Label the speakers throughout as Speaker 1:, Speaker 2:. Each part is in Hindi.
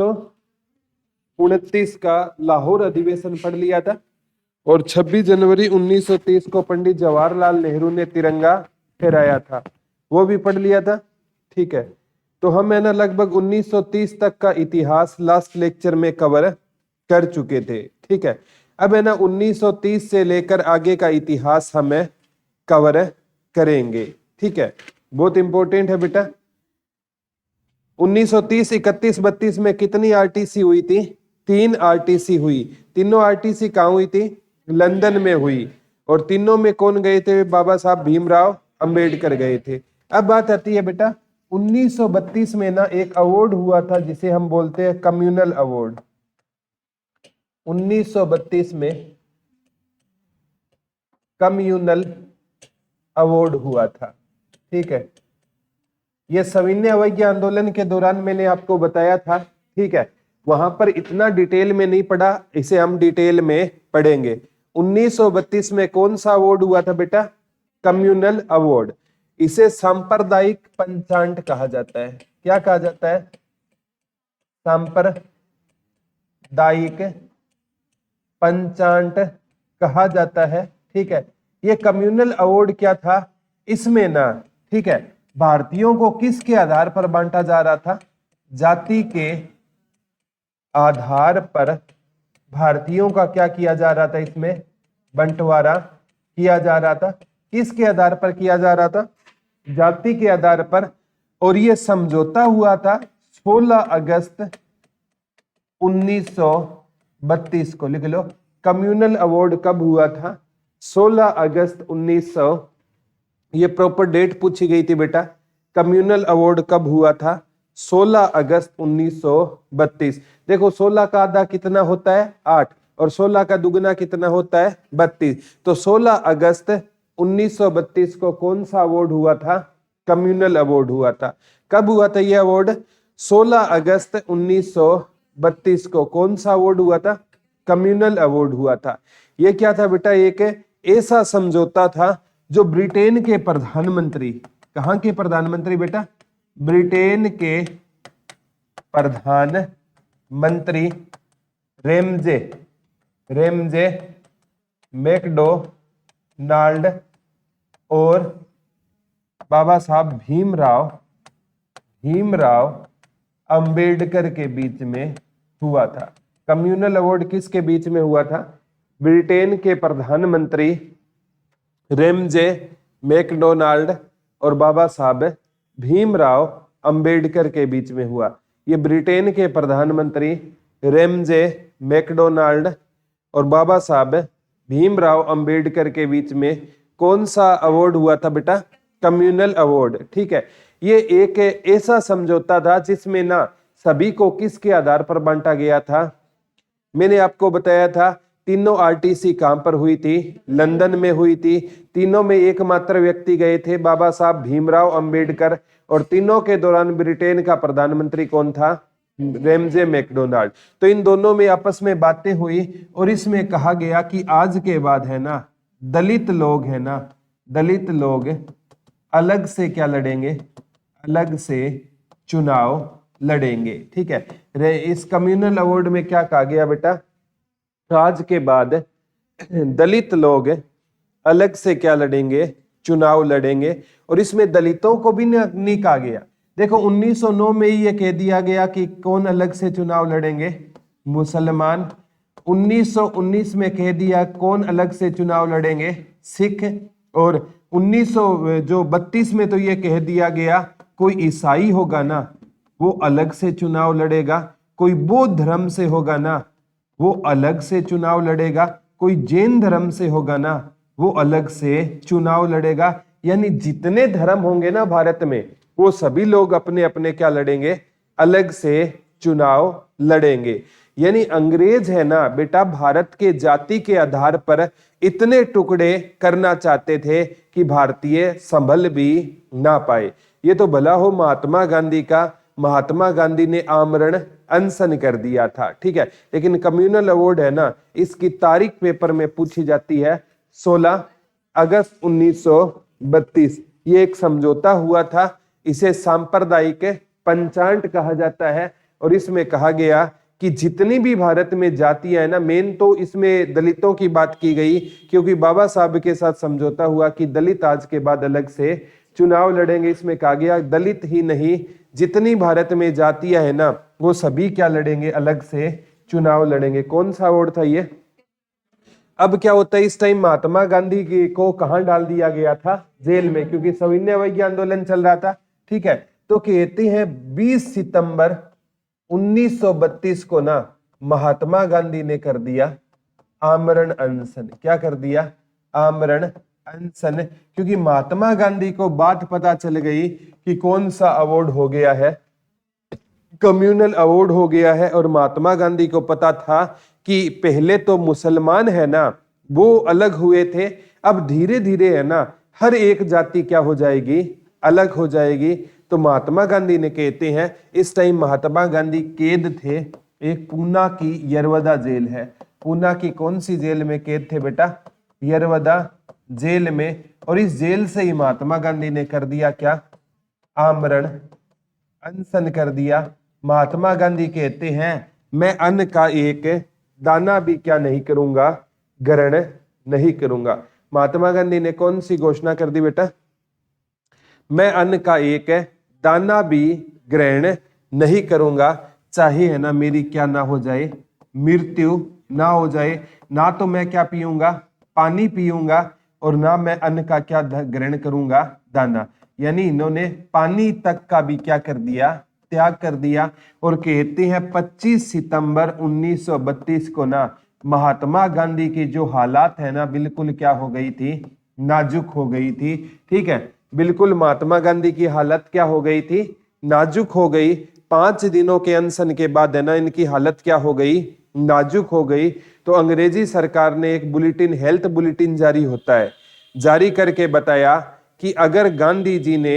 Speaker 1: 1929 का लाहौर अधिवेशन पढ़ लिया था और 26 जनवरी 1930 को पंडित जवाहरलाल नेहरू ने तिरंगा फहराया था, वो भी पढ़ लिया था। ठीक है, तो हम है ना लगभग 1930 तक का इतिहास लास्ट लेक्चर में कवर कर चुके थे। ठीक है, अब है ना 1930 से लेकर आगे का इतिहास हमें कवर करेंगे। ठीक है, बहुत इंपॉर्टेंट है बेटा। 1930, 31, 32 में कितनी आरटीसी हुई थी? 3 आरटीसी हुई। तीनों आरटीसी कहाँ हुई थी? लंदन में हुई। और तीनों में कौन गए थे? बाबा साहब भीमराव अंबेडकर गए थे। अब बात आती है बेटा 1932 में ना एक अवार्ड हुआ था जिसे हम बोलते हैं कम्युनल अवार्ड। 1932 में कम्युनल अवार्ड हुआ था। ठीक है, ये सविनय अवज्ञा आंदोलन के दौरान मैंने आपको बताया था। ठीक है, वहां पर इतना डिटेल में नहीं पढ़ा, इसे हम डिटेल में पढ़ेंगे। 1932 में कौन सा अवार्ड हुआ था बेटा? Communal award. इसे सांप्रदायिक पंचांट कहा जाता है। क्या कहा जाता है? सांप्रदायिक पंचांट कहा जाता है। ठीक है, ये कम्युनल अवार्ड क्या था? इसमें ना, ठीक है, भारतीयों को किसके आधार पर बांटा जा रहा था? जाति के आधार पर भारतीयों का क्या किया जा रहा था? इसमें बंटवारा किया जा रहा था। किसके आधार पर किया जा रहा था? जाति के आधार पर। और यह समझौता हुआ था 16 अगस्त 1932 को। लिख लो, कम्युनल अवार्ड कब हुआ था? 16 अगस्त 1900। ये प्रॉपर डेट पूछी गई थी बेटा। कम्युनल अवार्ड कब हुआ था? 16 अगस्त 1932। देखो 16 का आधा कितना होता है? 8, और 16 का दुगना कितना होता है? 32। तो 16 अगस्त 1932 को कौन सा अवार्ड हुआ था? कम्युनल अवार्ड हुआ था। कब हुआ था यह अवार्ड? 16 अगस्त 1932 को कौन सा अवार्ड हुआ था? कम्युनल अवार्ड हुआ था। यह क्या था बेटा? एक ऐसा समझौता था जो ब्रिटेन के प्रधानमंत्री, कहां के प्रधानमंत्री बेटा? ब्रिटेन के प्रधानमंत्री रेमजे मैकडोनाल्ड और बाबा साहब भीमराव अंबेडकर के बीच में हुआ था। कम्युनल अवार्ड किसके बीच में हुआ था? ब्रिटेन के प्रधानमंत्री रेमजे मैकडोनाल्ड और बाबा साहब भीमराव अंबेडकर के बीच में हुआ। ये ब्रिटेन के प्रधानमंत्री रेमजे मैकडोनाल्ड और बाबा साहब भीमराव अंबेडकर के बीच में कौन सा अवार्ड हुआ था बेटा? Communal award. ठीक है, ये एक ऐसा समझौता था जिसमें ना सभी को किसके आधार पर बांटा गया था? मैंने आपको बताया था तीनों आरटीसी कहां पर हुई थी? लंदन में हुई थी। तीनों में एकमात्र व्यक्ति गए थे, बाबा साहब भीमराव अंबेडकर। और तीनों के दौरान ब्रिटेन का प्रधानमंत्री कौन था? Ramsay MacDonald. तो इन दोनों में आपस में बातें हुई और इसमें कहा गया कि आज के बाद है ना दलित लोग है ना, दलित लोग अलग से क्या लड़ेंगे? अलग से चुनाव लड़ेंगे। ठीक है, इस कम्युनल अवार्ड में क्या कहा गया बेटा? आज के बाद दलित लोग अलग से क्या लड़ेंगे? चुनाव लड़ेंगे। और इसमें दलितों को भी नहीं कहा गया। देखो 1909 में ही ये कह दिया गया कि कौन अलग से चुनाव लड़ेंगे? मुसलमान। 1919 में कह दिया कौन अलग से चुनाव लड़ेंगे? सिख। और 1932 में तो ये कह दिया गया कोई ईसाई होगा ना वो अलग से चुनाव लड़ेगा, कोई बौद्ध धर्म से होगा ना वो अलग से चुनाव लड़ेगा, कोई जैन धर्म से होगा ना वो अलग से चुनाव लड़ेगा। यानी जितने धर्म होंगे ना भारत में वो सभी लोग अपने अपने क्या लड़ेंगे? अलग से चुनाव लड़ेंगे। यानी अंग्रेज है ना बेटा भारत के जाति के आधार पर इतने टुकड़े करना चाहते थे कि भारतीय संभल भी ना पाए। ये तो भला हो महात्मा गांधी का, महात्मा गांधी ने आमरण अनशन कर दिया था। ठीक है, लेकिन कम्युनल अवार्ड है ना इसकी तारीख पेपर में पूछी जाती है 16 अगस्त 1932। ये एक समझौता हुआ था, इसे सांप्रदायिक पंचांट कहा जाता है। और इसमें कहा गया कि जितनी भी भारत में जातियां है ना, मेन तो इसमें दलितों की बात की गई, क्योंकि बाबा साहब के साथ समझौता हुआ कि दलित आज के बाद अलग से चुनाव लड़ेंगे। इसमें कहा गया दलित ही नहीं, जितनी भारत में जातियां है ना वो सभी क्या लड़ेंगे, अलग से चुनाव लड़ेंगे। कौन सा अवार्ड था ये? अब क्या होता है, इस टाइम महात्मा गांधी को कहां डाल दिया गया था? जेल में, क्योंकि सविनय अवज्ञा आंदोलन चल रहा था। ठीक है, तो कहते हैं 20 सितंबर 1932 को ना महात्मा गांधी ने कर दिया आमरण अनशन। क्या कर दिया? आमरण अनशन। क्योंकि महात्मा गांधी को बात पता चल गई कि कौन सा अवार्ड हो गया है, कम्युनल अवार्ड हो गया है। और महात्मा गांधी को पता था कि पहले तो मुसलमान है ना वो अलग हुए थे, अब धीरे धीरे है ना हर एक जाति क्या हो जाएगी, अलग हो जाएगी। तो महात्मा गांधी ने, कहते हैं इस टाइम महात्मा गांधी कैद थे एक पूना की यरवदा जेल है। पूना की कौन सी जेल में कैद थे बेटा? यरवदा जेल में। और इस जेल से ही महात्मा गांधी ने कर दिया क्या? आमरण अनशन कर दिया। महात्मा गांधी कहते हैं मैं अन्न का एक दाना भी क्या नहीं करूंगा, ग्रहण नहीं करूंगा। महात्मा गांधी ने कौन सी घोषणा कर दी बेटा? मैं अन्न का एक दाना भी ग्रहण नहीं करूंगा, चाहे है ना मेरी क्या ना हो जाए, मृत्यु ना हो जाए। ना तो मैं क्या पीऊंगा, पानी पीऊंगा, और ना मैं अन्न का क्या ग्रहण करूंगा, दाना। यानी इन्होंने पानी तक का भी क्या कर दिया, त्याग कर दिया। और कहते हैं 25 सितंबर 1932 को ना महात्मा गांधी की जो हालात है ना बिल्कुल क्या हो गई थी, नाजुक हो गई थी। ठीक है, बिल्कुल महात्मा गांधी की हालत क्या हो गई थी, नाजुक हो गई। 5 दिनों के अनशन के बाद है ना इनकी हालत क्या हो गई, नाजुक हो गई। तो अंग्रेजी सरकार ने एक बुलेटिन, हेल्थ बुलेटिन जारी होता है, जारी करके बताया कि अगर गांधी जी ने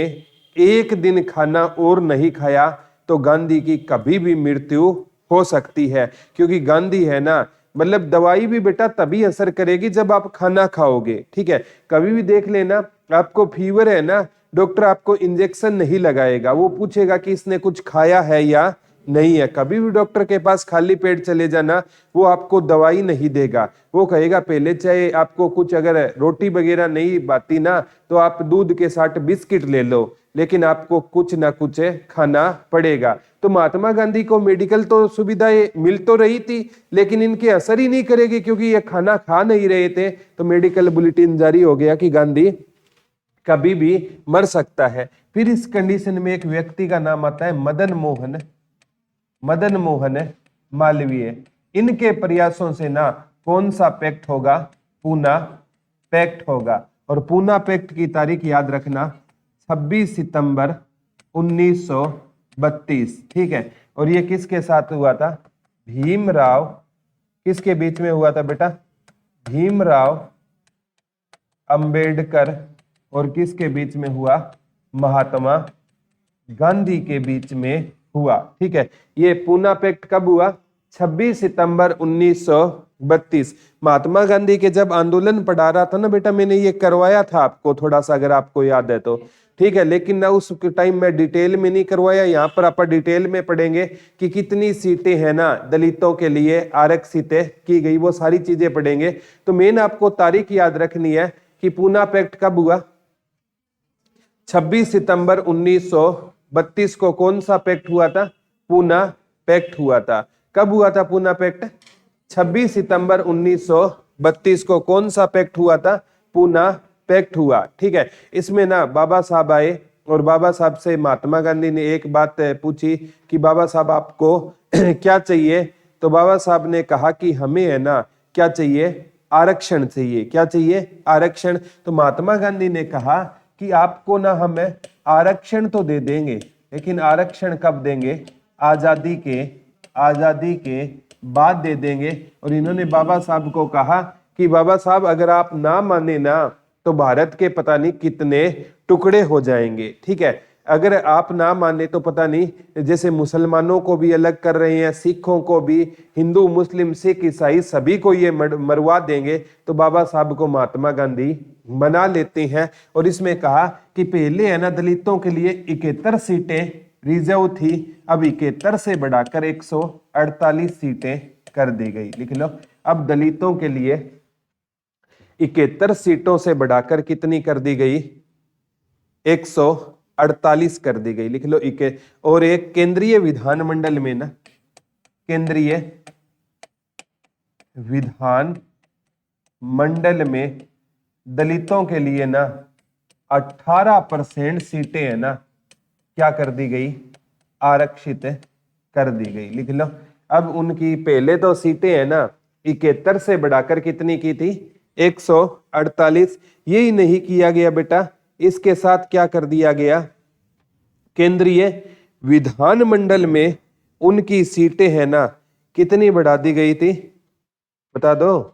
Speaker 1: एक दिन खाना और नहीं खाया तो गांधी की कभी भी मृत्यु हो सकती है। क्योंकि गांधी है ना, मतलब दवाई भी बेटा तभी असर करेगी जब आप खाना खाओगे। ठीक है, कभी भी देख लेना, आपको फीवर है ना, डॉक्टर आपको इंजेक्शन नहीं लगाएगा, वो पूछेगा कि इसने कुछ खाया है या नहीं है। कभी भी डॉक्टर के पास खाली पेट चले जाना, वो आपको दवाई नहीं देगा, वो कहेगा पहले चाहे आपको कुछ अगर रोटी वगैरह नहीं बाती ना तो आप दूध के साथ बिस्किट ले लो, लेकिन आपको कुछ ना कुछ खाना पड़ेगा। तो महात्मा गांधी को मेडिकल तो सुविधाएं मिल तो रही थी, लेकिन इनके असर ही नहीं करेगी क्योंकि ये खाना खा नहीं रहे थे। तो मेडिकल बुलेटिन जारी हो गया कि गांधी कभी भी मर सकता है। फिर इस कंडीशन में एक व्यक्ति का नाम आता है मदन मोहन मालवीय। इनके प्रयासों से ना कौन सा पैक्ट होगा, पूना पैक्ट होगा। और पूना पैक्ट की तारीख याद रखना 26 सितंबर 1932। ठीक है, और ये किसके साथ हुआ था? भीमराव, किसके बीच में हुआ था बेटा? भीमराव अंबेडकर और किसके बीच में हुआ? महात्मा गांधी के बीच में हुआ। ठीक है, ये पूना पैक्ट कब हुआ? 26 सितंबर 1932। महात्मा गांधी के जब आंदोलन पढ़ा रहा था ना बेटा, मैंने ये करवाया था आपको थोड़ा सा, अगर आपको याद है तो। ठीक है, लेकिन ना उस टाइम में डिटेल में नहीं करवाया, यहाँ पर आप डिटेल में पढ़ेंगे कि कितनी सीटें हैं ना दलितों के लिए आरक्षित की गई, वो सारी चीजें पढ़ेंगे। तो मेन आपको तारीख याद रखनी है कि पूना पैक्ट कब हुआ? 26 सितंबर 1932 को कौन सा पैक्ट हुआ था? पूना पैक्ट हुआ था। कब हुआ था पूना पैक्ट? 26 सितंबर 1932 को कौन सा पैक्ट हुआ था? पूना पैक्ट हुआ। ठीक है, इसमें ना बाबा साहब आए और बाबा साहब से महात्मा गांधी ने एक बात पूछी कि बाबा साहब आपको क्या चाहिए? तो बाबा साहब ने कहा कि हमें है ना क्या चाहिए? आरक्षण चाहिए। क्या चाहिए? आरक्षण। तो महात्मा गांधी ने कहा कि आपको ना हम आरक्षण तो दे देंगे, लेकिन आरक्षण कब देंगे? आजादी के बाद दे देंगे। और इन्होंने बाबा साहब को कहा कि बाबा साहब अगर आप ना माने ना तो भारत के पता नहीं कितने टुकड़े हो जाएंगे। ठीक है, अगर आप ना माने तो पता नहीं, जैसे मुसलमानों को भी अलग कर रहे हैं, सिखों को भी, हिंदू मुस्लिम सिख ईसाई सभी को ये मरवा देंगे। तो बाबा साहब को महात्मा गांधी मना लेते हैं और इसमें कहा कि पहले है ना दलितों के लिए 71 सीटें रिजर्व थी, अब 71 से बढ़ाकर 148 सीटें कर दी गई। लिख लो, अब दलितों के लिए 71 सीटों से बढ़ाकर कितनी कर दी गई? 148 कर दी गई। लिख लो और एक केंद्रीय विधानमंडल में ना, केंद्रीय विधान मंडल में दलितों के लिए ना 18% सीटें है ना क्या कर दी गई? आरक्षित कर दी गई। लिख लो, अब उनकी पहले तो सीटें है ना 71 से बढ़ाकर कितनी की थी? 148। यही नहीं किया गया बेटा, इसके साथ क्या कर दिया गया? केंद्रीय विधानमंडल में उनकी सीटें है ना कितनी बढ़ा दी गई थी? बता दो।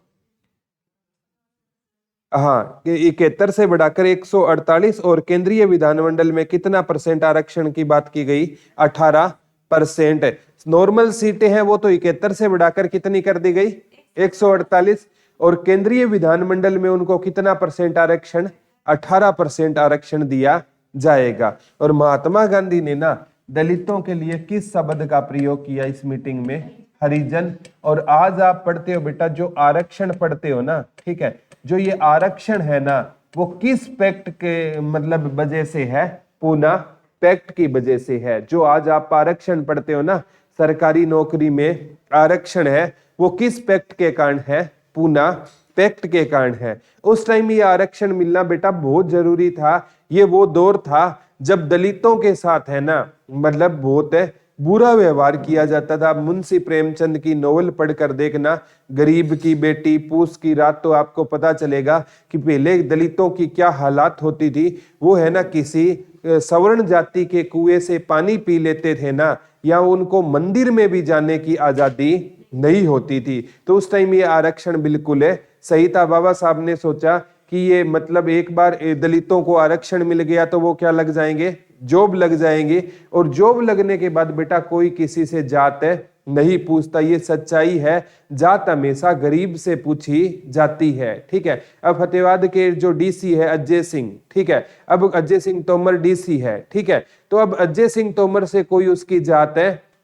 Speaker 1: हाँ, 71 से बढ़ाकर 148 और केंद्रीय विधानमंडल में कितना परसेंट आरक्षण की बात की गई? 18%। नॉर्मल सीटें हैं वो तो 71 से बढ़ाकर कितनी कर दी गई? 148 और केंद्रीय विधानमंडल में उनको कितना परसेंट आरक्षण? 18% आरक्षण दिया जाएगा। और महात्मा गांधी ने ना दलितों के लिए किस शब्द का प्रयोग किया इस मीटिंग में? हरिजन। और आज आप पढ़ते हो बेटा, जो आरक्षण पढ़ते हो ना, ठीक है, जो ये आरक्षण है ना वो किस पैक्ट के मतलब वजह से है? पूना पैक्ट की वजह से है। जो आज आप आरक्षण पढ़ते हो ना, सरकारी नौकरी में आरक्षण है, वो किस पैक्ट के कारण है? पूना पैक्ट के कारण है। उस टाइम ये आरक्षण मिलना बेटा बहुत जरूरी था। ये वो दौर था जब दलितों के साथ है ना मतलब बहुत बुरा व्यवहार किया जाता था। मुंशी प्रेमचंद की नोवेल पढ़कर देखना, गरीब की बेटी पूस की रात, तो आपको पता चलेगा कि पहले दलितों की क्या हालात होती थी। वो है ना किसी सवर्ण जाति के कुएं से पानी पी लेते थे ना, या उनको मंदिर में भी जाने की आजादी नहीं होती थी। तो उस टाइम ये आरक्षण बिल्कुल सही था। बाबा साहब ने सोचा कि ये मतलब एक बार दलितों को आरक्षण मिल गया तो वो क्या लग जाएंगे? जॉब लग जाएंगे। और जॉब लगने के बाद बेटा कोई किसी से जात नहीं पूछता, ये सच्चाई है। जात हमेशा गरीब से पूछी जाती है। ठीक है, अब फतेहाबाद के जो डीसी है अजय सिंह, ठीक है, अब अजय सिंह तोमर डीसी है, ठीक है, तो अब अजय सिंह तोमर से कोई उसकी जात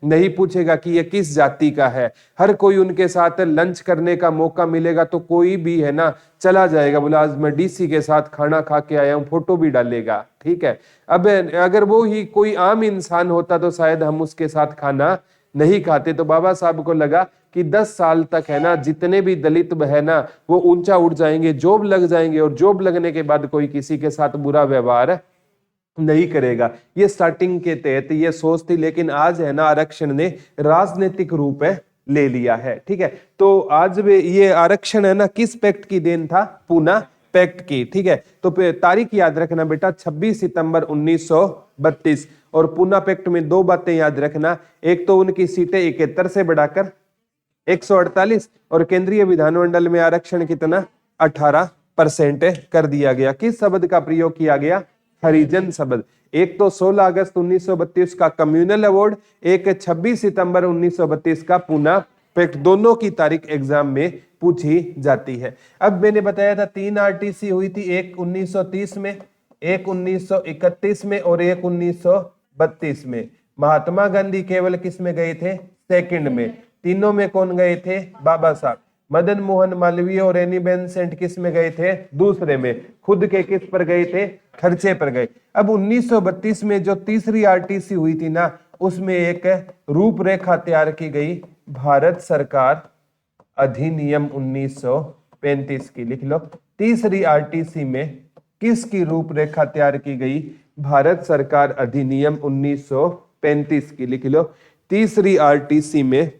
Speaker 1: नहीं पूछेगा कि ये किस जाति का है। हर कोई उनके साथ लंच करने का मौका मिलेगा तो कोई भी है ना चला जाएगा, बोला आज मैं डीसी के साथ खाना खा के आया हूं, फोटो भी डालेगा। ठीक है, अब अगर वो ही कोई आम इंसान होता तो शायद हम उसके साथ खाना नहीं खाते। तो बाबा साहब को लगा कि 10 साल तक है ना जितने भी दलित है ना वो ऊंचा उठ जाएंगे, जॉब लग जाएंगे, और जॉब लगने के बाद कोई किसी के साथ बुरा व्यवहार नहीं करेगा। ये स्टार्टिंग के तहत ये सोच थी, लेकिन आज है ना आरक्षण ने राजनीतिक रूप ले लिया है। ठीक है, तो आज भी ये आरक्षण है ना किस पैक्ट की देन था? पूना पैक्ट की। ठीक है, तो तारीख याद रखना बेटा 26 सितंबर 1932। और पूना पैक्ट में दो बातें याद रखना, एक तो उनकी सीटें 71 से बढ़ाकर 148 और केंद्रीय विधानमंडल में आरक्षण कितना? 18% कर दिया गया। किस शब्द का प्रयोग किया गया? हरिजन शब्द। एक तो 16 अगस्त 1932 का कम्युनल अवार्ड, एक 26 सितंबर 1932 का पूना पैक्ट। दोनों की तारीख एग्जाम में पूछी जाती है। अब मैंने बताया था 3 आरटीसी हुई थी, एक 1930 में, एक 1931 में और एक 1932 में। महात्मा गांधी केवल किस में गए थे? सेकंड में। तीनों में कौन गए थे? बाबा साहब। मदन मोहन मालवीय और एनी बेसेंट किस में गए थे? दूसरे में। खुद के किस पर गए थे? खर्चे पर गए। अब 1932 में जो तीसरी आरटीसी हुई थी ना, उसमें एक रूपरेखा तैयार की गई, भारत सरकार अधिनियम 1935 की। लिख लो, तीसरी आरटीसी में किसकी रूपरेखा तैयार की गई? भारत सरकार अधिनियम 1935 की। लिख लो, तीसरी आरटीसी में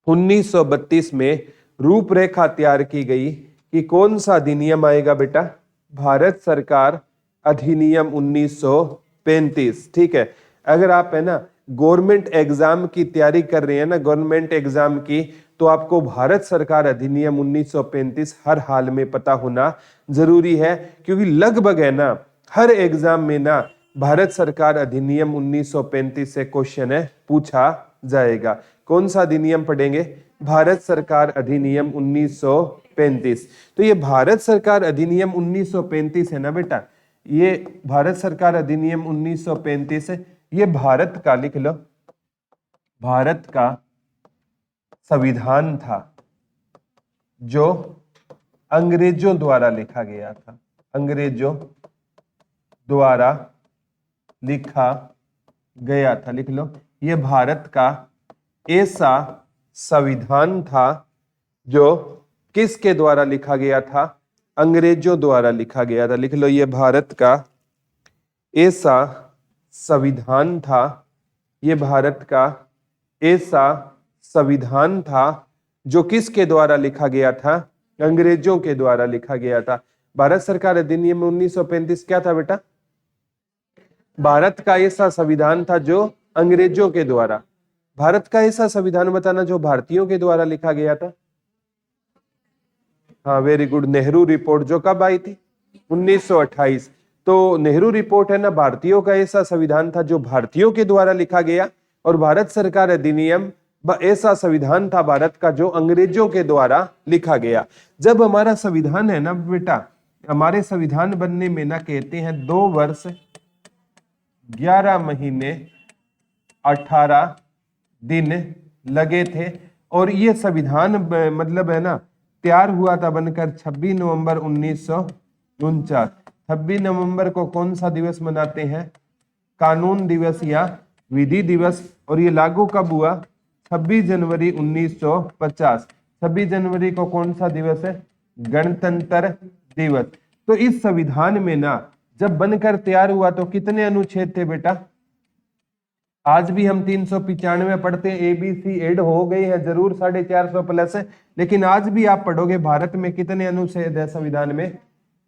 Speaker 1: 1932 में रूपरेखा तैयार की गई कि कौन सा अधिनियम आएगा बेटा? भारत सरकार अधिनियम 1935। ठीक है, अगर आप है ना गवर्नमेंट एग्जाम की तैयारी कर रहे हैं ना, गवर्नमेंट एग्जाम की, तो आपको भारत सरकार अधिनियम 1935 हर हाल में पता होना जरूरी है, क्योंकि लगभग है ना हर एग्जाम में ना भारत सरकार अधिनियम 1935 से क्वेश्चन है पूछा जाएगा। कौन सा अधिनियम पढ़ेंगे? भारत सरकार अधिनियम 1935। तो ये भारत सरकार अधिनियम 1935 है ना बेटा, ये भारत सरकार अधिनियम 1935, ये भारत का, लिख लो, भारत का संविधान था जो अंग्रेजों द्वारा लिखा गया था, अंग्रेजों द्वारा लिखा गया था। लिख लो, ये भारत का ऐसा संविधान था जो किसके द्वारा लिखा गया था? अंग्रेजों द्वारा लिखा गया था। लिख लो, ये भारत का ऐसा संविधान था, ये भारत का ऐसा संविधान था जो किसके द्वारा लिखा गया था? अंग्रेजों के द्वारा लिखा गया था। भारत सरकार अधिनियम 1935 क्या था बेटा? भारत का ऐसा संविधान था जो अंग्रेजों के द्वारा, भारत का ऐसा संविधान बताना जो भारतीयों के द्वारा लिखा गया था। हाँ, वेरी गुड। नेहरू रिपोर्ट जो कब आई थी? 1928। तो नेहरू रिपोर्ट है ना, भारतीयों का ऐसा संविधान था जो भारतीयों के द्वारा लिखा गया, और भारत सरकार अधिनियम ऐसा संविधान था भारत का जो अंग्रेजों के द्वारा लिखा गया। जब हमारा संविधान है ना बेटा, हमारे संविधान बनने में ना कहते हैं 2 वर्ष 11 महीने 18 दिन लगे थे, और ये संविधान मतलब है ना तैयार हुआ था बनकर 26 नवंबर 1949। 26 नवंबर को कौन सा दिवस मनाते हैं? कानून दिवस या विधि दिवस। और ये लागू कब हुआ? 26 जनवरी 1950। 26 जनवरी को कौन सा दिवस है? गणतंत्र दिवस। तो इस संविधान में ना जब बनकर तैयार हुआ तो कितने अनुच्छेद थे बेटा? आज भी हम 395 पढ़ते हैं, ABC ऐड हो गई है जरूर 450 प्लस है, लेकिन आज भी आप पढ़ोगे भारत में कितने अनुच्छेद है संविधान में?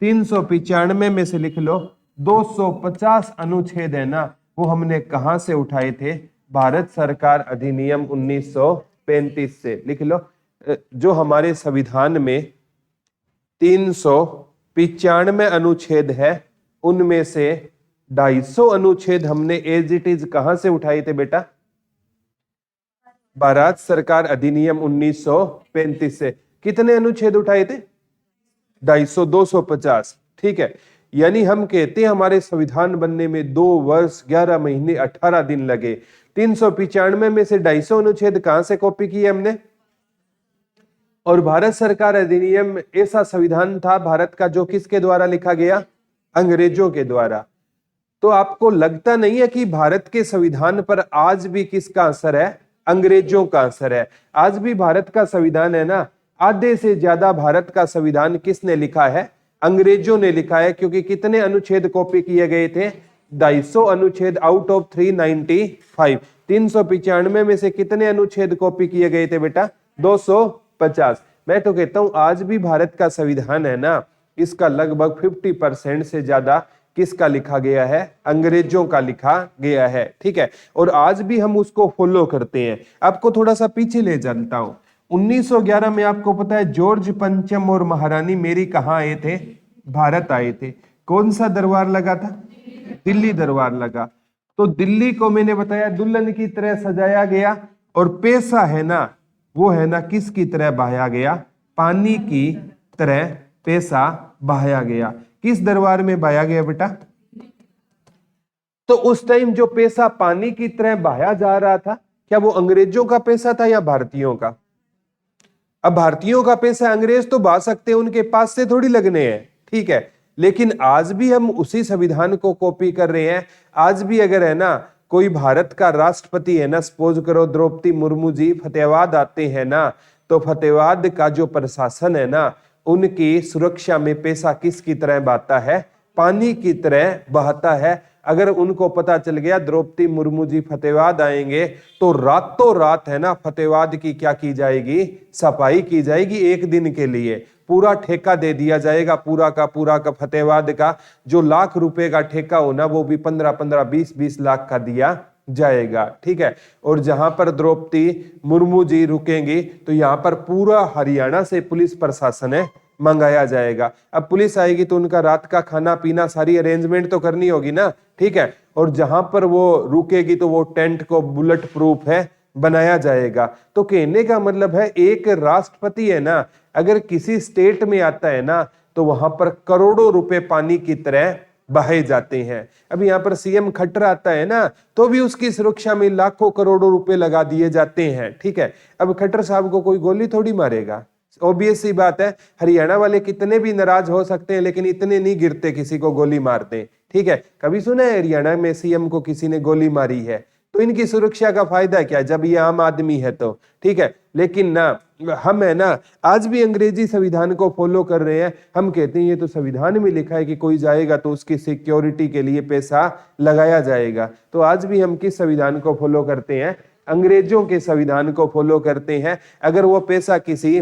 Speaker 1: 395 में से लिख लो 250 अनुच्छेद है ना, वो हमने कहां से उठाए थे? भारत सरकार अधिनियम 1935 से। लिख लो, जो हमारे संविधान में 395 अनुच्छेद है उनमें से 250 अनुच्छेद हमने एज इट इज कहां से उठाए थे बेटा? भारत सरकार अधिनियम 1935 से। कितने अनुच्छेद उठाए थे? 250, 250। ठीक है, यानी हम कहते हैं हमारे संविधान बनने में 2 वर्ष 11 महीने 18 दिन लगे। 395 में से 250 अनुच्छेद कहां से कॉपी किए हमने? और भारत सरकार अधिनियम ऐसा संविधान था भारत का जो किसके द्वारा लिखा गया? अंग्रेजों के द्वारा। तो आपको लगता नहीं है कि भारत के संविधान पर आज भी किसका असर है? अंग्रेजों का असर है। आज भी भारत का संविधान है ना, आधे से ज्यादा भारत का संविधान किसने लिखा है? अंग्रेजों ने लिखा है। क्योंकि कितने अनुच्छेद कॉपी किए गए थे? 250 अनुच्छेद आउट ऑफ 395। 395 में से कितने अनुच्छेद कॉपी किए गए थे बेटा? 250। मैं तो कहता हूं आज भी भारत का संविधान है ना, इसका लगभग 50% से ज्यादा किसका लिखा गया है? अंग्रेजों का लिखा गया है। ठीक है, और आज भी हम उसको फॉलो करते हैं। आपको थोड़ा सा पीछे ले जाता हूं। 1911 में आपको पता है जॉर्ज पंचम और महारानी मेरी कहां आए थे? भारत आए थे। कौन सा दरबार लगा था? दिल्ली दरबार लगा। तो दिल्ली को मैंने बताया दुल्हन की तरह सजाया गया, और पैसा है ना वो है ना किसकी तरह बहाया गया? पानी की तरह पैसा बहाया गया। किस दरबार में बहाया गया बेटा? तो उस टाइम जो पैसा पानी की तरह बहाया जा रहा था, क्या वो अंग्रेजों का पैसा था या भारतीयों का? अब भारतीयों का पैसा अंग्रेज तो बहा सकते हैं, उनके पास से थोड़ी लगने हैं। ठीक है, लेकिन आज भी हम उसी संविधान को कॉपी कर रहे हैं। आज भी अगर है ना कोई भारत का राष्ट्रपति है ना, सपोज करो द्रौपदी मुर्मू जी फतेहाबाद आते हैं ना, तो फतेहाबाद का जो प्रशासन है ना, उनकी सुरक्षा में पैसा किसकी तरह बहता है? पानी की तरह बहता है। अगर उनको पता चल गया द्रौपदी मुर्मू जी फतेहाबाद आएंगे, तो रातों रात है ना फतेहाबाद की क्या की जाएगी? सफाई की जाएगी। एक दिन के लिए पूरा ठेका दे दिया जाएगा, पूरा का फतेहाबाद का जो लाख रुपए का ठेका हो ना, वो भी 15-15, 20-20 लाख का दिया जाएगा। ठीक है, और जहां पर द्रौपदी मुर्मू जी रुकेंगी तो यहाँ पर पूरा हरियाणा से पुलिस प्रशासन है मंगाया जाएगा। अब पुलिस आएगी तो उनका रात का खाना पीना सारी अरेंजमेंट तो करनी होगी ना। ठीक है, और जहां पर वो रुकेगी तो वो टेंट को बुलेट प्रूफ है बनाया जाएगा। तो कहने का मतलब है एक राष्ट्रपति है ना, अगर किसी स्टेट में आता है ना, तो वहां पर करोड़ों रुपए पानी की तरह बहाए जाते हैं। अब यहाँ पर सीएम खट्टर आता है ना, तो भी उसकी सुरक्षा में लाखों करोड़ों रुपए लगा दिए जाते हैं। ठीक है, अब खट्टर साहब को कोई गोली थोड़ी मारेगा, ऑब्वियस सी बात है। हरियाणा वाले कितने भी नाराज हो सकते हैं, लेकिन इतने नहीं गिरते किसी को गोली मारते। ठीक है, कभी सुना है हरियाणा में सीएम को किसी ने गोली मारी है? तो इनकी सुरक्षा का फायदा क्या जब ये आम आदमी है तो। ठीक है, लेकिन ना हम है ना आज भी अंग्रेजी संविधान को फॉलो कर रहे हैं। हम कहते हैं ये तो संविधान में लिखा है कि कोई जाएगा तो उसकी सिक्योरिटी के लिए पैसा लगाया जाएगा। तो आज भी हम किस संविधान को फॉलो करते हैं? अंग्रेजों के संविधान को फॉलो करते हैं। अगर वो पैसा किसी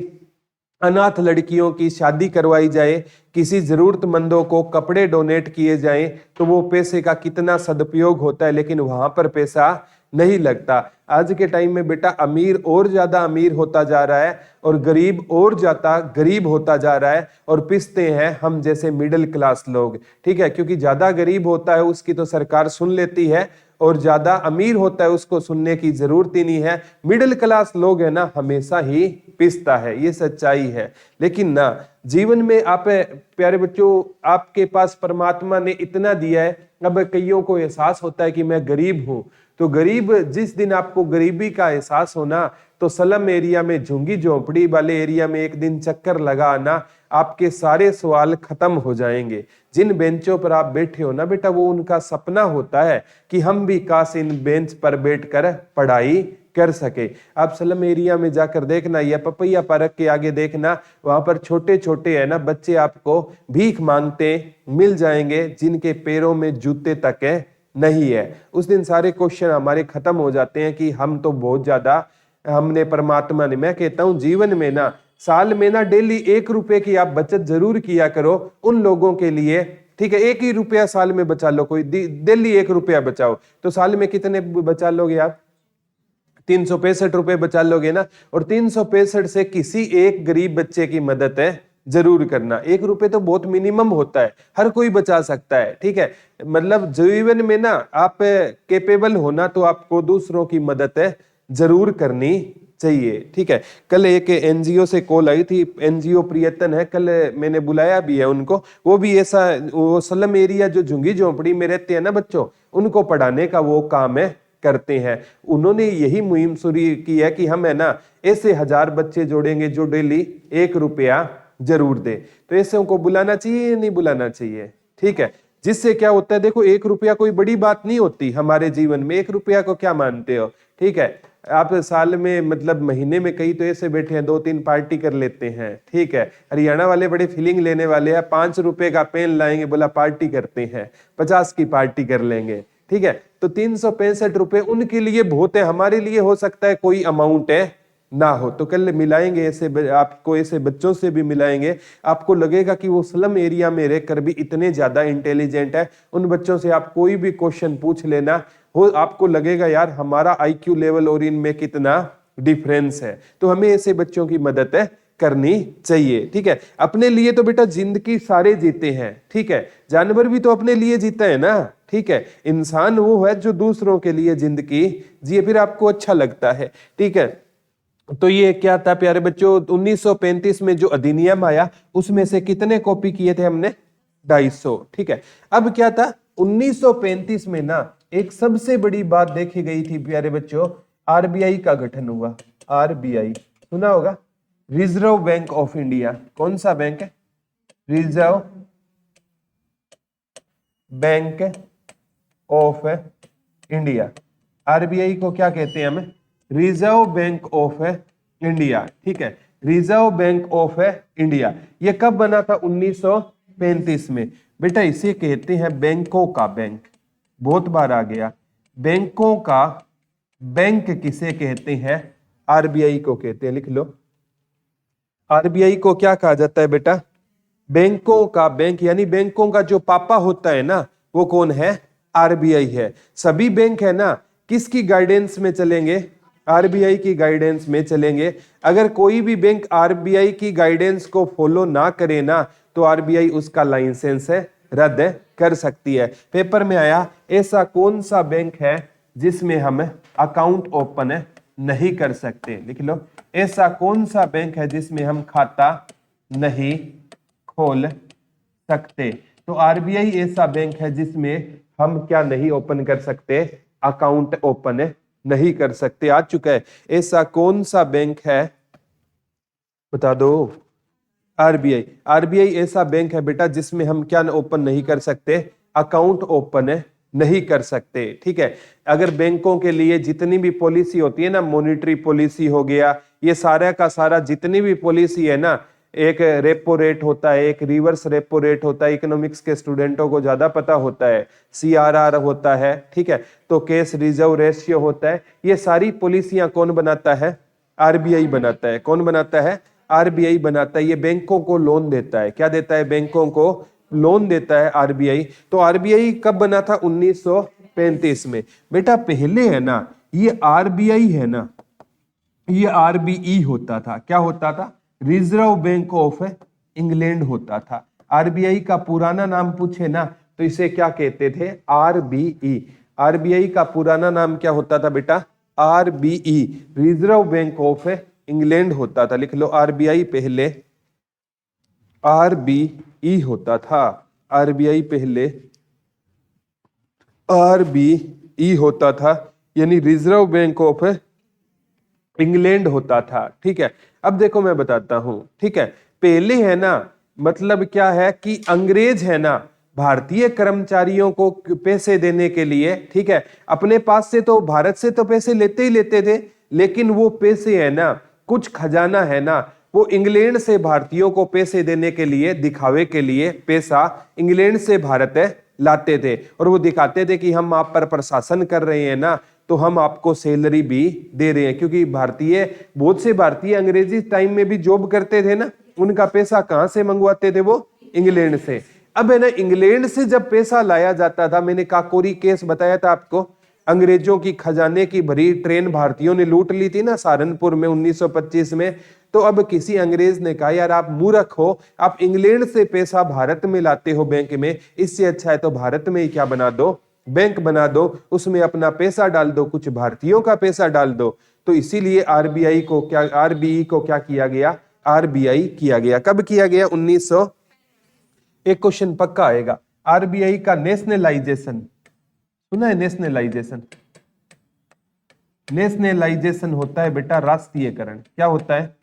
Speaker 1: अनाथ लड़कियों की शादी करवाई जाए, किसी जरूरतमंदों को कपड़े डोनेट किए जाएं, तो वो पैसे का कितना सदुपयोग होता है, लेकिन वहां पर पैसा नहीं लगता। आज के टाइम में बेटा अमीर और ज्यादा अमीर होता जा रहा है और गरीब और ज्यादा गरीब होता जा रहा है, और पिसते हैं हम जैसे मिडिल क्लास लोग। ठीक है, क्योंकि ज्यादा गरीब होता है उसकी तो सरकार सुन लेती है, और ज्यादा अमीर होता है उसको सुनने की जरूरत ही नहीं है। मिडिल क्लास लोग है ना हमेशा ही पिसता है, ये सच्चाई है। लेकिन ना जीवन में आप प्यारे बच्चों, आपके पास परमात्मा ने इतना दिया है। अब कईयों को एहसास होता है कि मैं गरीब हूं, तो गरीब जिस दिन आपको गरीबी का एहसास होना, तो स्लम एरिया में झुंगी झोंपड़ी वाले एरिया में एक दिन चक्कर लगा आना, आपके सारे सवाल खत्म हो जाएंगे। जिन बेंचों पर आप बैठे हो ना बेटा, वो उनका सपना होता है कि हम भी काश इन बेंच पर बैठकर पढ़ाई कर सके। आप स्लम एरिया में जाकर देखना, या पपैया पार्क के आगे देखना, वहां पर छोटे छोटे है ना बच्चे आपको भीख मांगते मिल जाएंगे, जिनके पैरों में जूते तक है नहीं है। उस दिन सारे क्वेश्चन हमारे खत्म हो जाते हैं कि हम तो बहुत ज्यादा हमने परमात्मा ने, मैं कहता हूं जीवन में ना साल में ना डेली 1 रुपए की आप बचत जरूर किया करो उन लोगों के लिए। ठीक है, 1 ही रुपया साल में बचा लो, कोई डेली 1 रुपया बचाओ, तो साल में कितने बचा लोगे आप? 365 रुपए बचा लोगे ना। और 365 से किसी एक गरीब बच्चे की मदद है जरूर करना। 1 रुपए तो बहुत मिनिमम होता है, हर कोई बचा सकता है। ठीक है, मतलब जीवन में ना आप कैपेबल होना, तो आपको दूसरों की मदद है जरूर करनी चाहिए। ठीक है, कल एक एनजीओ से कॉल आई थी, एनजीओ प्रियतन है, कल मैंने बुलाया भी है उनको। वो भी ऐसा, वो स्लम एरिया जो झुंगी झोंपड़ी में रहते हैं ना बच्चों, उनको पढ़ाने का वो काम है करते हैं। उन्होंने यही मुहिम शुरू की है कि हम है ना ऐसे 1000 बच्चे जोड़ेंगे जो डेली 1 रुपया जरूर दे। तो ऐसे को बुलाना चाहिए या नहीं बुलाना चाहिए? ठीक है, जिससे क्या होता है, देखो 1 रुपया कोई बड़ी बात नहीं होती हमारे जीवन में। 1 रुपया को क्या मानते हो? ठीक है, आप साल में मतलब महीने में कई तो ऐसे बैठे हैं 2-3 पार्टी कर लेते हैं। ठीक है, हरियाणा वाले बड़े फीलिंग लेने वाले हैं, 5 रुपए का पेन लाएंगे, बोला पार्टी करते हैं, 50 की पार्टी कर लेंगे। ठीक है, तो 365 रुपए उनके लिए बहुत है, हमारे लिए हो सकता है कोई अमाउंट है ना हो। तो कल मिलाएंगे ऐसे, आपको ऐसे बच्चों से भी मिलाएंगे, आपको लगेगा कि वो स्लम एरिया में रहकर भी इतने ज्यादा इंटेलिजेंट है। उन बच्चों से आप कोई भी क्वेश्चन पूछ लेना, वो आपको लगेगा यार हमारा आईक्यू लेवल और इनमें कितना डिफरेंस है। तो हमें ऐसे बच्चों की मदद है करनी चाहिए। ठीक है, अपने लिए तो बेटा जिंदगी सारे जीते हैं। ठीक है, जानवर भी तो अपने लिए जीता है ना। ठीक है, इंसान वो है जो दूसरों के लिए जिंदगी जिए, फिर आपको अच्छा लगता है। ठीक है, तो ये क्या था प्यारे बच्चों, 1935 में जो अधिनियम आया उसमें से कितने कॉपी किए थे हमने? 250। ठीक है, अब क्या था 1935 में ना एक सबसे बड़ी बात देखी गई थी प्यारे बच्चों, आरबीआई का गठन हुआ। आरबीआई सुना होगा, रिजर्व बैंक ऑफ इंडिया। कौन सा बैंक है? Reserve bank of India. RBI को क्या कहते हैं हमें? Reserve bank of India. ठीक है, रिजर्व बैंक ऑफ इंडिया। ये कब बना था? 1935 में। बेटा इसे कहते हैं बैंकों का बैंक, बहुत बार आ गया। बैंकों का बैंक किसे कहते हैं? आरबीआई को कहते हैं, लिख लो। आरबीआई को क्या कहा जाता है बेटा? बैंकों का बैंक, यानी बैंकों का जो पापा होता है ना, वो कौन है? आरबीआई है। सभी बैंक है ना किसकी गाइडेंस में चलेंगे? आरबीआई की गाइडेंस में चलेंगे। अगर कोई भी बैंक आरबीआई की गाइडेंस को फॉलो ना करे ना, तो आरबीआई उसका लाइसेंस है रद्द कर सकती है। पेपर में आया, ऐसा कौन सा बैंक है जिसमें हम अकाउंट ओपन नहीं कर सकते? लिख लो, ऐसा कौन सा बैंक है जिसमें हम खाता नहीं खोल सकते? तो आरबीआई ऐसा बैंक है जिसमें हम क्या नहीं ओपन कर सकते, अकाउंट ओपन नहीं कर सकते। आ चुका है। ऐसा कौन सा बैंक है बता दो। आरबीआई। आरबीआई ऐसा बैंक है बेटा जिसमें हम क्या ओपन नहीं कर सकते, अकाउंट ओपन नहीं कर सकते। ठीक है। अगर बैंकों के लिए जितनी भी पॉलिसी होती है ना, मॉनेटरी पॉलिसी हो गया, ये सारा का सारा जितनी भी पॉलिसी है ना, एक रेपो रेट होता है, एक रिवर्स रेपो रेट होता है, इकोनॉमिक्स के स्टूडेंटों को ज्यादा पता होता है, सीआरआर होता है, ठीक है, तो कैश रिजर्व रेशियो होता है। ये सारी पॉलिसियां कौन बनाता है, आरबीआई बनाता है। कौन बनाता है, आरबीआई बनाता है। ये बैंकों को लोन देता है, क्या देता है, बैंकों को लोन देता है आरबीआई। तो आरबीआई कब बना था, 1935 में। बेटा पहले है ना ये आरबीआई है ना, ये आरबीई होता था, क्या होता था, रिजर्व बैंक ऑफ इंग्लैंड होता था। आरबीआई का पुराना नाम पूछे ना तो इसे क्या कहते थे, आरबीई। आरबीआई का पुराना नाम क्या होता था बेटा, आरबीई, रिजर्व बैंक ऑफ इंग्लैंड होता था। लिख लो, आरबीआई पहले आरबीई होता था। आरबीआई पहले आरबीई होता था, यानी रिजर्व बैंक ऑफ इंग्लैंड होता था। ठीक है। अब देखो मैं बताता हूं, ठीक है, पहले है ना, मतलब क्या है कि अंग्रेज है ना भारतीय कर्मचारियों को पैसे देने के लिए, ठीक है, अपने पास से तो भारत से तो पैसे लेते ही लेते थे, लेकिन वो पैसे है ना, कुछ खजाना है ना, वो इंग्लैंड से भारतीयों को पैसे देने के लिए, दिखावे के लिए पैसा इंग्लैंड से भारत लाते थे, और वो दिखाते थे कि हम आप पर प्रशासन कर रहे हैं ना, तो हम आपको सैलरी भी दे रहे हैं। क्योंकि भारतीय, बहुत से भारतीय अंग्रेजी टाइम में भी जॉब करते थे ना, उनका पैसा कहां से मंगवाते थे, वो इंग्लैंड से। अब है ना, इंग्लैंड से जब पैसा लाया जाता था, मैंने काकोरी केस बताया था आपको, अंग्रेजों की खजाने की भरी ट्रेन भारतीयों ने लूट ली थी ना सहारनपुर में 1925 में। तो अब किसी अंग्रेज ने कहा, यार आप मूर्ख हो, आप इंग्लैंड से पैसा भारत में लाते हो बैंक में, इससे अच्छा है तो भारत में ही क्या बना दो, बैंक बना दो, उसमें अपना पैसा डाल दो, कुछ भारतीयों का पैसा डाल दो। तो इसीलिए आरबीआई को क्या, आरबीई को क्या किया गया, आरबीआई किया गया। कब किया गया, 1900, एक क्वेश्चन पक्का आएगा, आरबीआई का नेशनलाइजेशन सुना है, नेशनलाइजेशन, नेशनलाइजेशन होता है बेटा राष्ट्रीयकरण। क्या होता है,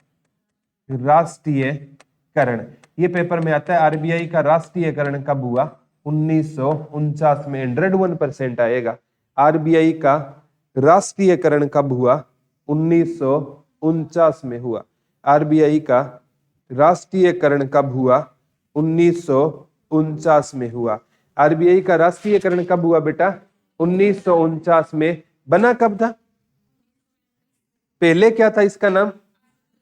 Speaker 1: राष्ट्रीयकरण। ये पेपर में आता है, आरबीआई का राष्ट्रीयकरण कब हुआ, 1949 में। 101% आएगा। आरबीआई का राष्ट्रीयकरण कब हुआ, 1949 में हुआ। आरबीआई का राष्ट्रीयकरण कब हुआ, 1949 में हुआ। आरबीआई का राष्ट्रीयकरण कब हुआ बेटा, 1949 में। बना कब था, पहले क्या था इसका नाम,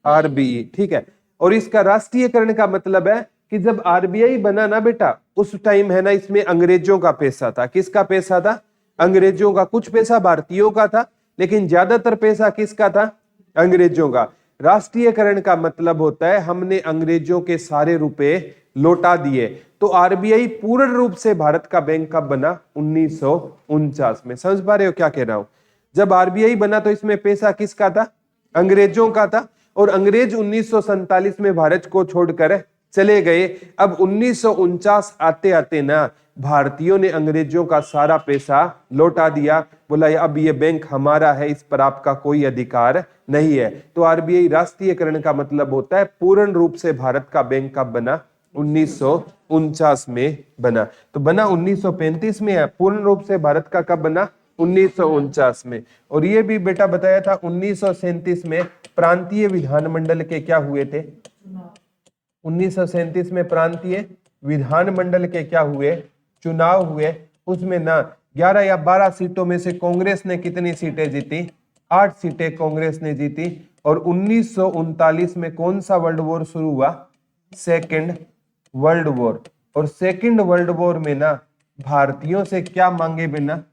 Speaker 1: आरबीई, ठीक है। और इसका राष्ट्रीयकरण का मतलब है कि जब आरबीआई बना ना बेटा, उस टाइम है ना, इसमें अंग्रेजों का पैसा था। किसका पैसा था, अंग्रेजों का। कुछ पैसा भारतीयों का था, लेकिन ज्यादातर पैसा किसका था, अंग्रेजों का। राष्ट्रीयकरण का मतलब होता है हमने अंग्रेजों के सारे रुपए लौटा दिए। तो आरबीआई पूर्ण रूप से भारत का बैंक कब बना, 1949 में। समझ पा रहे हो क्या कह रहा हूं, जब आरबीआई बना तो इसमें पैसा किसका था, अंग्रेजों का था, और अंग्रेज 1947 में भारत को छोड़कर चले गए। अब 1949 आते आते ना भारतीयों ने अंग्रेजों का सारा पैसा लौटा दिया, बोला अब ये बैंक हमारा है, इस पर आपका कोई अधिकार नहीं है। तो आरबीआई राष्ट्रीयकरण का मतलब होता है पूर्ण रूप से भारत का बैंक कब बना, 1949 में बना। तो बना 1935 में है, पूर्ण रूप से भारत का कब बना, 1949 में। और ये भी बेटा बताया था 1937 में प्रांतीय विधानमंडल के क्या हुए थे, 1937 में प्रांतीय विधानमंडल के क्या हुए, चुनाव हुए। उसमें ना 11 या 12 सीटों में से कांग्रेस ने कितनी सीटें जीती, 8 सीटें कांग्रेस ने जीती। और 1939 में कौन सा वर्ल्ड वॉर शुरू हुआ, सेकेंड वर्ल्ड वॉर। और सेकेंड वर्ल्ड वॉर में ना भारतीयों से क्या मांगे बिना,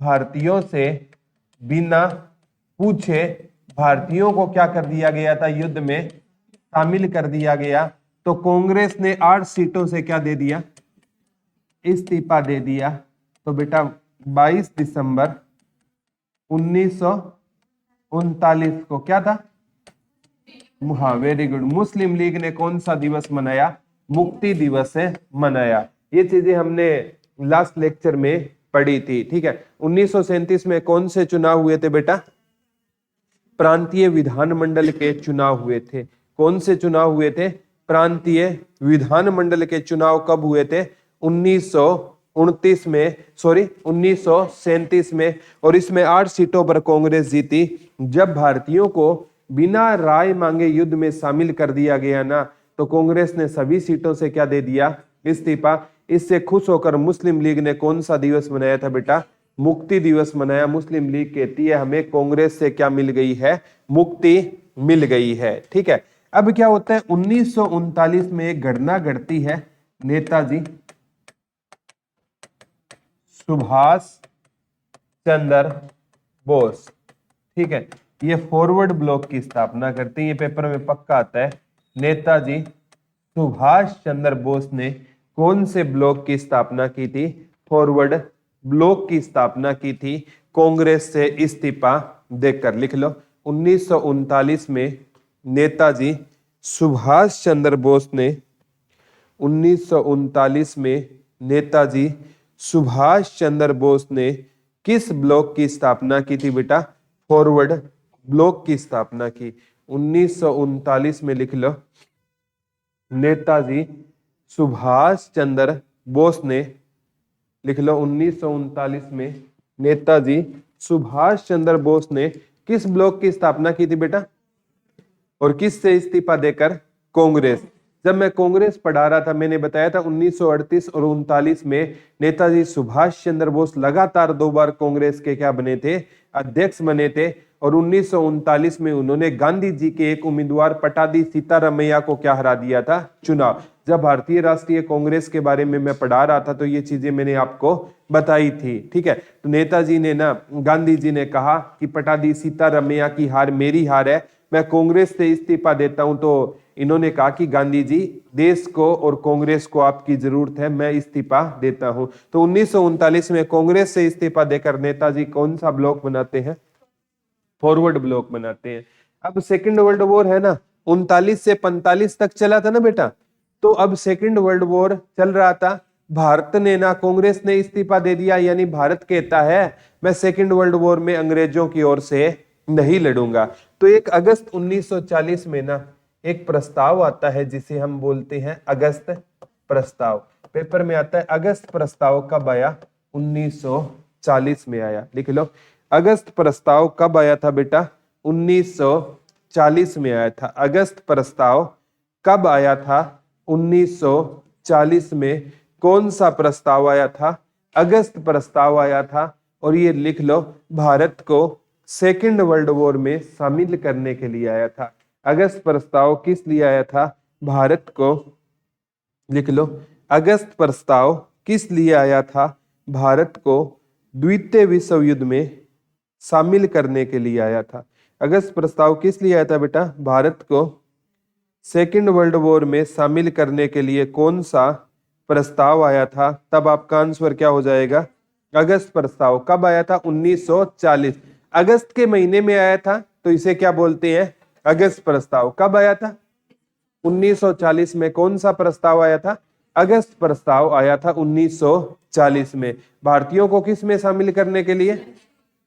Speaker 1: भारतीयों से बिना पूछे भारतीयों को क्या कर दिया गया था, युद्ध में शामिल कर दिया गया। तो कांग्रेस ने 8 सीटों से क्या दे दिया, इस्तीफा दे दिया। तो बेटा 22 दिसंबर 1939 को क्या था, हाँ वेरी गुड, मुस्लिम लीग ने कौन सा दिवस मनाया, मुक्ति दिवस है मनाया। ये चीजें हमने लास्ट लेक्चर में पढ़ी थी। ठीक है, 1937 में कौन से चुनाव हुए थे बेटा? प्रांतीय विधानमंडल के चुनाव हुए थे। कौन से चुनाव हुए थे? प्रांतीय विधानमंडल के चुनाव कब हुए थे? 1937 में, और इसमें 8 सीटों पर कांग्रेस जीती। जब भारतीयों को बिना राय मांगे युद्ध में शामिल कर दिया गया ना, तो कांग्रेस ने सभी सीटों से क्या दे दिया? इस्तीफा। इससे खुश होकर मुस्लिम लीग ने कौन सा दिवस मनाया था बेटा? मुक्ति दिवस मनाया। मुस्लिम लीग कहती है हमें कांग्रेस से क्या मिल गई है? मुक्ति मिल गई है। ठीक है, अब क्या होता है? 1939 में एक घटना घटती है, नेताजी सुभाष चंद्र बोस, ठीक है, ये फॉरवर्ड ब्लॉक की स्थापना करते हैं। ये पेपर में पक्का आता है। नेताजी सुभाष चंद्र बोस ने कौन से ब्लॉक की स्थापना की थी? फॉरवर्ड ब्लॉक की स्थापना की थी, कांग्रेस से इस्तीफा देकर। लिख लो, 1939 में नेताजी सुभाष चंद्र बोस ने 1939 में नेताजी सुभाष चंद्र बोस ने किस ब्लॉक की स्थापना की थी बेटा? फॉरवर्ड ब्लॉक की स्थापना की। 1939 में लिख लो, नेताजी सुभाष चंद्र बोस ने, लिख लो, 1939 में नेताजी सुभाष चंद्र बोस ने किस ब्लॉक की स्थापना की थी बेटा? और किस से इस्तीफा देकर? कांग्रेस। जब मैं कांग्रेस पढ़ा रहा था, मैंने बताया था 1938 और 39 में नेताजी सुभाष चंद्र बोस लगातार 2 बार कांग्रेस के क्या बने थे? अध्यक्ष बने थे। और 1939 में उन्होंने गांधी जी के एक उम्मीदवार पटादी सीतारामैया को क्या हरा दिया था? चुनाव। जब भारतीय राष्ट्रीय कांग्रेस के बारे में मैं पढ़ा रहा था तो ये चीजें मैंने आपको बताई थी। ठीक है, तो नेताजी ने ना, गांधी जी ने कहा कि पटादी सीतारामैया की हार मेरी हार है, मैं कांग्रेस से इस्तीफा देता हूं। तो इन्होंने कहा कि गांधी जी, देश को और कांग्रेस को आपकी जरूरत है, मैं इस्तीफा देता हूं। तो 1939 में कांग्रेस से इस्तीफा देकर नेताजी कौन सा ब्लॉक बनाते हैं? फॉरवर्ड ब्लॉक बनाते हैं। अब सेकंड वर्ल्ड वॉर है ना, 39 से 45 तक चला था ना बेटा। तो अब सेकंड वर्ल्ड वॉर चल रहा था, भारत ने ना, कांग्रेस ने इस्तीफा दे दिया, यानी भारत कहता है मैं सेकंड वर्ल्ड वॉर में अंग्रेजों की ओर से नहीं लड़ूंगा। तो 1 अगस्त 1940 में ना एक प्रस्ताव आता है जिसे हम बोलते हैं अगस्त प्रस्ताव। पेपर में आता है अगस्त प्रस्ताव कब आया? 1940 में आया। लिख लो, अगस्त प्रस्ताव कब आया था बेटा? 1940 में आया था। अगस्त प्रस्ताव कब आया था? 1940 में। कौन सा प्रस्ताव आया था? अगस्त प्रस्ताव आया था। और ये लिख लो, भारत को सेकंड वर्ल्ड वॉर में शामिल करने के लिए आया था। अगस्त प्रस्ताव किस लिए आया था? भारत को, लिख लो, अगस्त प्रस्ताव किस लिए आया था? भारत को द्वितीय विश्व युद्ध में शामिल करने के लिए आया था। अगस्त प्रस्ताव किस लिए आया था बेटा? भारत को सेकंड वर्ल्ड वॉर में शामिल करने के लिए कौन सा प्रस्ताव आया था? तब आपका आंसर क्या हो जाएगा? अगस्त प्रस्ताव कब आया था? 1940। अगस्त के महीने में आया था, तो इसे क्या बोलते हैं? अगस्त प्रस्ताव। कब आया था? 1940 में। कौन सा प्रस्ताव आया था? अगस्त प्रस्ताव आया था 1940 में। भारतीयों को किस में शामिल करने के लिए?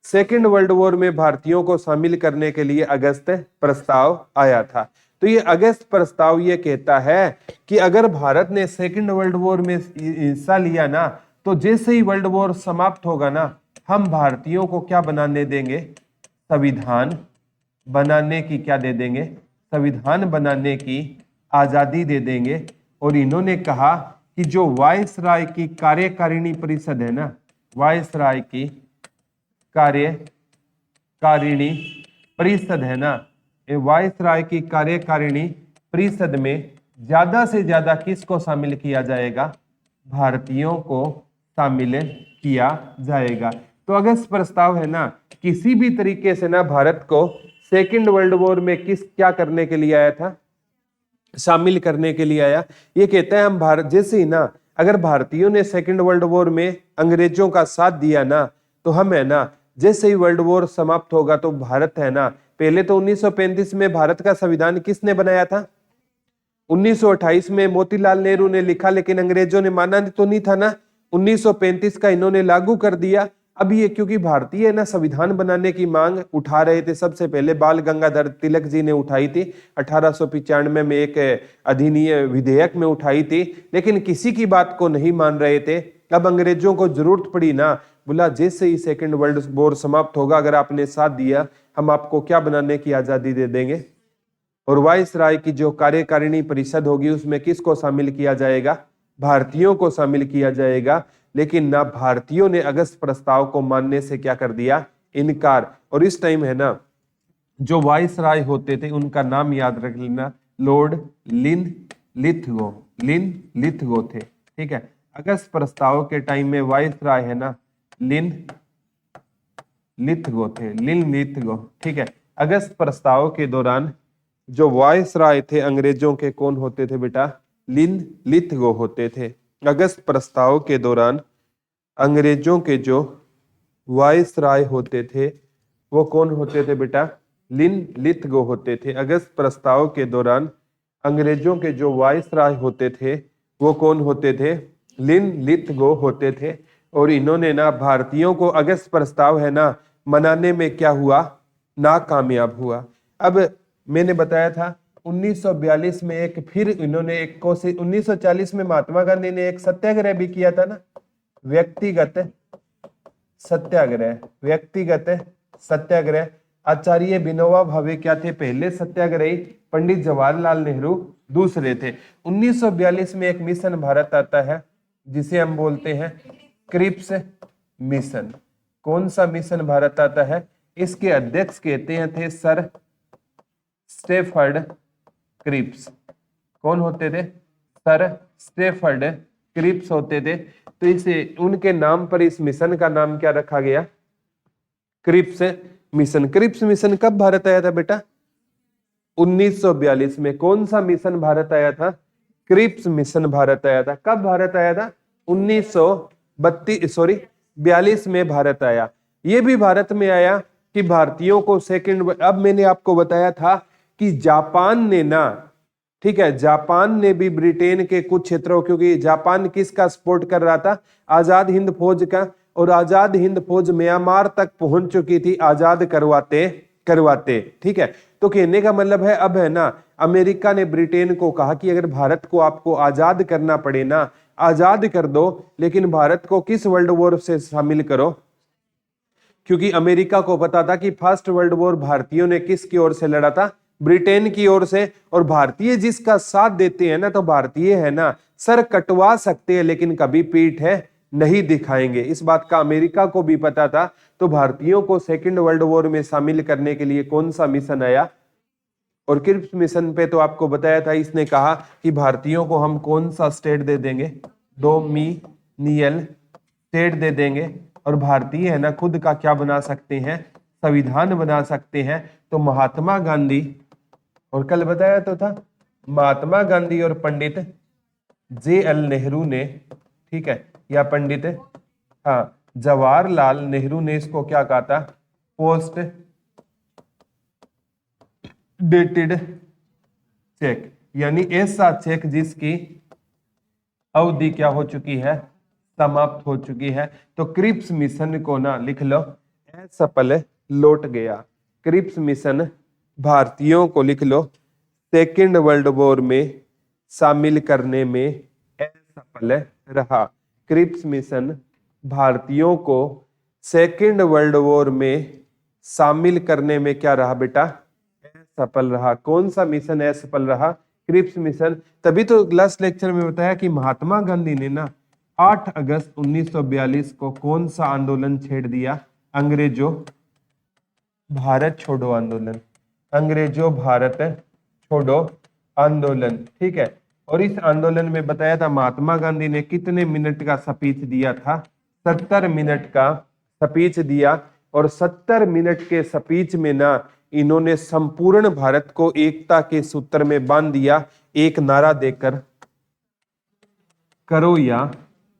Speaker 1: सेकेंड वर्ल्ड वॉर में भारतीयों को शामिल करने के लिए अगस्त प्रस्ताव आया था। तो ये अगस्त प्रस्ताव ये कहता है कि अगर भारत ने सेकेंड वर्ल्ड वॉर में हिस्सा लिया ना, तो जैसे ही वर्ल्ड वॉर समाप्त होगा ना, हम भारतीयों को क्या बनाने देंगे? संविधान बनाने की क्या दे देंगे? संविधान बनाने की आजादी दे देंगे। और इन्होंने कहा कि जो वायसराय की कार्यकारिणी परिषद है ना, वायसराय की कार्यकारिणी परिषद है ना, ये वायसराय की कार्यकारिणी परिषद में ज्यादा से ज्यादा किसको शामिल किया जाएगा? भारतीयों को शामिल किया जाएगा। तो अगस्त प्रस्ताव है ना, किसी भी तरीके से ना भारत को सेकेंड वर्ल्ड वॉर में क्या करने के लिए आया था? शामिल करने के लिए आया। ये कहता है हम भारत, जैसे ही ना अगर भारतीयों ने सेकेंड वर्ल्ड वॉर में अंग्रेजों का साथ दिया ना, तो हम है ना, जैसे ही वर्ल्ड वॉर समाप्त होगा तो भारत है ना, पहले तो 1935 में भारत का संविधान किसने बनाया था? 1928 में मोतीलाल नेहरू ने लिखा, लेकिन अंग्रेजों ने माना तो नहीं था ना। 1935 का इन्होंने लागू कर दिया। अब ये क्योंकि भारतीय ना संविधान बनाने की मांग उठा रहे थे, सबसे पहले बाल गंगाधर तिलक जी ने उठाई थी 1895 में, एक अधिनियम विधेयक में उठाई थी, लेकिन किसी की बात को नहीं मान रहे थे। अब अंग्रेजों को जरूरत पड़ी ना, बोला जैसे ही सेकेंड वर्ल्ड वॉर समाप्त होगा, अगर आपने साथ दिया हम आपको क्या बनाने की आजादी दे देंगे। और वायसराय की जो कार्यकारिणी परिषद होगी उसमें किसको शामिल किया जाएगा, भारतीयों को शामिल किया जाएगा। लेकिन ना भारतीयों ने अगस्त प्रस्ताव को मानने से क्या कर दिया, इनकार। और इस टाइम है ना जो वायसराय होते थे उनका नाम याद रख लेना, लॉर्ड लिनलिथगो, लिनलिथगो थे। ठीक है, अगस्त प्रस्ताव के टाइम में वायसराय है ना लिनलिथगो थे, लिनलिथगो। ठीक है, अगस्त प्रस्ताव के दौरान जो वायसराय थे अंग्रेजों के कौन होते थे बेटा, लिनलिथगो होते थे। अगस्त प्रस्ताव के दौरान अंग्रेजों के जो वायसराय होते थे वो कौन होते थे बेटा, लिनलिथगो होते थे। अगस्त प्रस्ताव के दौरान अंग्रेजों के जो वायसराय होते थे वो कौन होते थे, लिनलिथगो होते थे। और इन्होंने ना भारतीयों को अगस्त प्रस्ताव है ना मनाने में क्या हुआ, नाकामयाब हुआ। अब मैंने बताया था 1942 में एक फिर इन्होंने एक कोशिश, 1940 में महात्मा गांधी ने एक सत्याग्रह भी किया था ना, व्यक्तिगत सत्याग्रह, व्यक्तिगत सत्याग्रह। आचार्य विनोबा भावे क्या थे, पहले सत्याग्रही, पंडित जवाहरलाल नेहरू दूसरे थे। 1942 में एक मिशन भारत आता है जिसे हम बोलते हैं क्रिप्स मिशन। कौन सा मिशन भारत आता है, इसके अध्यक्ष कहते हैं थे सर स्टेफर्ड क्रिप्स। कौन होते थे, सर स्टेफर्ड क्रिप्स होते थे। तो इसे उनके नाम पर इस मिशन का नाम क्या रखा गया, क्रिप्स मिशन। क्रिप्स मिशन कब भारत आया था बेटा, 1942 में। कौन सा मिशन भारत आया था, क्रिप्स मिशन भारत आया था। कब भारत आया था, 1942 में भारत आया। ये भी भारत में आया कि भारतीयों को सेकंड, अब मैंने आपको बताया था कि जापान ने ना, ठीक है, जापान ने भी ब्रिटेन के कुछ क्षेत्रों, क्योंकि जापान किसका सपोर्ट कर रहा था, आजाद हिंद फौज का, और आजाद हिंद फौज म्यांमार तक पहुंच चुकी थी आजाद करवाते। ठीक है, तो कहने का मतलब है अब है ना अमेरिका ने ब्रिटेन को कहा कि अगर भारत को आपको आजाद करना पड़े ना, आजाद कर दो, लेकिन भारत को किस वर्ल्ड वॉर से शामिल करो। क्योंकि अमेरिका को पता था कि फर्स्ट वर्ल्ड वॉर भारतीयों ने किसकी ओर से लड़ा था, ब्रिटेन की ओर से। और भारतीय जिसका साथ देते हैं ना, तो भारतीय है ना सर कटवा सकते हैं लेकिन कभी पीठ है नहीं दिखाएंगे। इस बात का अमेरिका को भी पता था। तो भारतीयों को सेकंड वर्ल्ड वॉर में शामिल करने के लिए कौन सा मिशन आया, और क्रिप्स मिशन पे तो आपको बताया था, इसने कहा कि भारतीयों को हम कौन सा स्टेट दे देंगे, डोमिनियल स्टेट दे देंगे, और भारतीय है ना खुद का क्या बना सकते हैं, संविधान बना सकते हैं। तो महात्मा गांधी, और कल बताया तो था, महात्मा गांधी और पंडित JL नेहरू ने, ठीक है, या पंडित जवाहरलाल नेहरू ने इसको क्या कहा था, पोस्ट डेटेड चेक, यानी ऐसा चेक जिसकी अवधि क्या हो चुकी है, समाप्त हो चुकी है। तो क्रिप्स मिशन को ना लिख लो, असफल लौट गया। क्रिप्स मिशन भारतीयों को लिख लो सेकेंड वर्ल्ड वॉर में शामिल करने में असफल रहा। क्रिप्स मिशन भारतीयों को सेकेंड वर्ल्ड वॉर में शामिल करने में क्या रहा बेटा, असफल रहा। कौन सा मिशन असफल रहा, क्रिप्स मिशन। तभी तो लास्ट लेक्चर में बताया कि महात्मा गांधी ने ना 8 अगस्त 1942 को कौन सा आंदोलन छेड़ दिया, अंग्रेजों भारत छोड़ो आंदोलन, अंग्रेजों भारत छोड़ो आंदोलन। ठीक है, और इस आंदोलन में बताया था महात्मा गांधी ने कितने मिनट का स्पीच दिया था, 70 मिनट का स्पीच दिया। और 70 मिनट के स्पीच में ना इन्होंने संपूर्ण भारत को एकता के सूत्र में बांध दिया, एक नारा देकर, करो या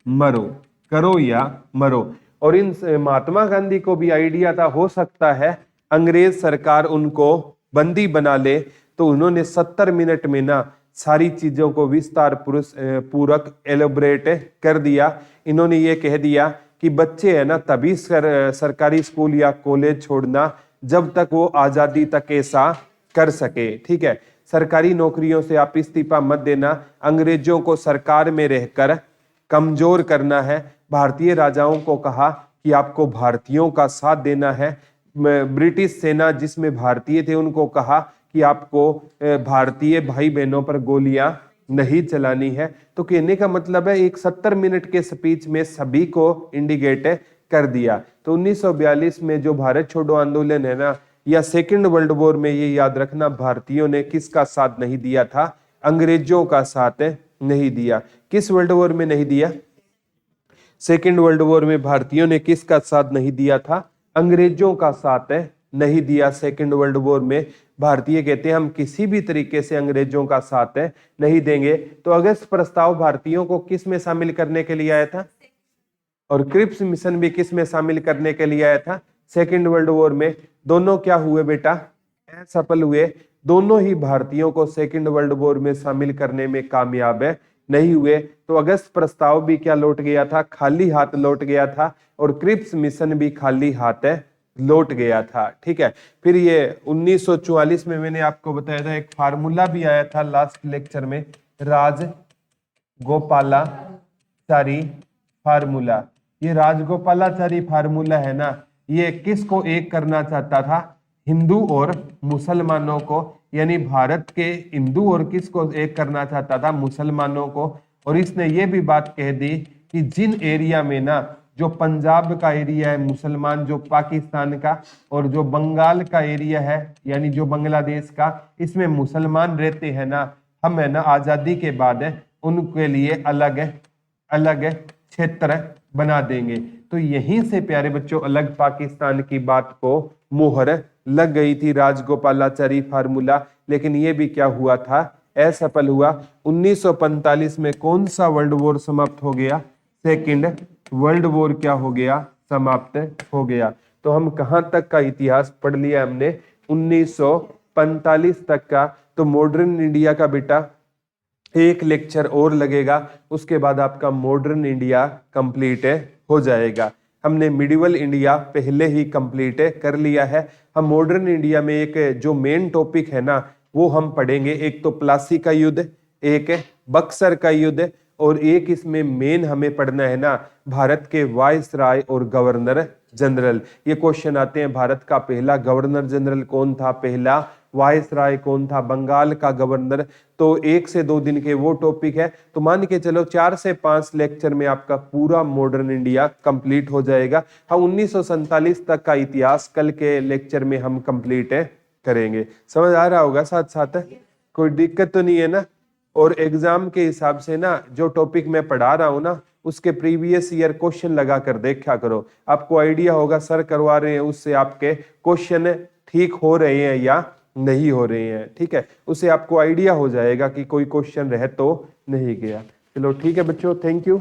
Speaker 1: मरो, करो या मरो। और इन महात्मा गांधी को भी आइडिया था, हो सकता है अंग्रेज सरकार उनको बंदी बना ले, तो उन्होंने 70 मिनट में ना सारी चीजों को विस्तार पूर्वक एलोबरेट कर दिया। इन्होंने ये कह दिया कि बच्चे है ना तभी सरकारी स्कूल या कॉलेज छोड़ना जब तक वो आजादी तक ऐसा कर सके। ठीक है, सरकारी नौकरियों से आप इस्तीफा मत देना, अंग्रेजों को सरकार में रहकर कमजोर करना है। भारतीय राजाओं को कहा कि आपको भारतीयों का साथ देना है। ब्रिटिश सेना जिसमें भारतीय थे उनको कहा कि आपको भारतीय भाई बहनों पर गोलियां नहीं चलानी है। तो कहने का मतलब है एक 70 मिनट के स्पीच में सभी को इंडिकेट कर दिया। तो 1942 में जो भारत छोड़ो आंदोलन है ना, या सेकेंड वर्ल्ड वॉर में, ये याद रखना भारतीयों ने किसका साथ नहीं दिया था? अंग्रेजों का साथ नहीं दिया। किस वर्ल्ड वॉर में नहीं दिया? सेकेंड वर्ल्ड वॉर में भारतीयों ने किसका साथ नहीं दिया था? अंग्रेजों का साथ नहीं दिया। सेकेंड वर्ल्ड वॉर में भारतीय कहते हैं हम किसी भी तरीके से अंग्रेजों का साथ नहीं देंगे। तो अगस्त प्रस्ताव भारतीयों को किस में शामिल करने के लिए आया था? और क्रिप्स मिशन भी किस में शामिल करने के लिए आया था? सेकेंड वर्ल्ड वॉर में। दोनों क्या हुए बेटा? असफल हुए। दोनों ही भारतीयों को सेकेंड वर्ल्ड वॉर में शामिल करने में कामयाब नहीं हुए। तो अगस्त प्रस्ताव भी क्या लौट गया था? खाली हाथ लौट गया था। और क्रिप्स मिशन भी खाली हाथ लौट गया था। ठीक है, फिर ये 1944 में मैंने आपको बताया था एक फार्मूला भी आया था लास्ट लेक्चर में, राजगोपालाचारी फार्मूला। ये राजगोपालाचारी फार्मूला है ना, ये किसको एक करना चाहता था? हिंदू और मुसलमानों को, यानी भारत के हिंदू और किसको एक करना चाहता था? मुसलमानों को। और इसने ये भी बात कह दी कि जिन एरिया में ना, जो पंजाब का एरिया है मुसलमान, जो पाकिस्तान का, और जो बंगाल का एरिया है यानी जो बांग्लादेश का, इसमें मुसलमान रहते हैं ना, हम है ना आजादी के बाद उनके लिए अलग अलग क्षेत्र बना देंगे। तो यहीं से प्यारे बच्चों अलग पाकिस्तान की बात को मोहर लग गई थी, राजगोपालाचारी फार्मूला। लेकिन ये भी क्या हुआ था? असफल हुआ। 1945 में कौन सा वर्ल्ड वॉर समाप्त हो गया? सेकंड वर्ल्ड वॉर क्या हो गया? समाप्त हो गया। तो हम कहां तक का इतिहास पढ़ लिया हमने? 1945 तक का। तो मॉडर्न इंडिया का बेटा एक लेक्चर और लगेगा, उसके बाद आपका मॉडर्न इंडिया कंप्लीट हो जाएगा। हमने मिडिवल इंडिया पहले ही कंप्लीट कर लिया है। हम मॉडर्न इंडिया में एक जो मेन टॉपिक है ना, वो हम पढ़ेंगे। एक तो प्लासी का युद्ध, एक बक्सर का युद्ध, और एक इसमें मेन हमें पढ़ना है ना भारत के वायसराय और गवर्नर जनरल। ये क्वेश्चन आते हैं, भारत का पहला गवर्नर जनरल कौन था? पहला वायसराय कौन था? बंगाल का गवर्नर। तो 1 से 2 दिन के वो टॉपिक है। तो मान के चलो 4 से 5 लेक्चर में आपका पूरा मॉडर्न इंडिया कंप्लीट हो जाएगा। हम 1947 तक का इतिहास कल के लेक्चर में हम कंप्लीट करेंगे। समझ आ रहा होगा? साथ साथ कोई दिक्कत तो नहीं है ना? और एग्जाम के हिसाब से ना जो टॉपिक मैं पढ़ा रहा हूँ ना, उसके प्रीवियस ईयर क्वेश्चन लगा कर देखा करो, आपको आइडिया होगा सर करवा रहे हैं उससे आपके क्वेश्चन ठीक हो रहे हैं या नहीं हो रहे हैं। ठीक है, उससे आपको आइडिया हो जाएगा कि कोई क्वेश्चन रह तो नहीं गया। चलो ठीक है बच्चों, थैंक यू।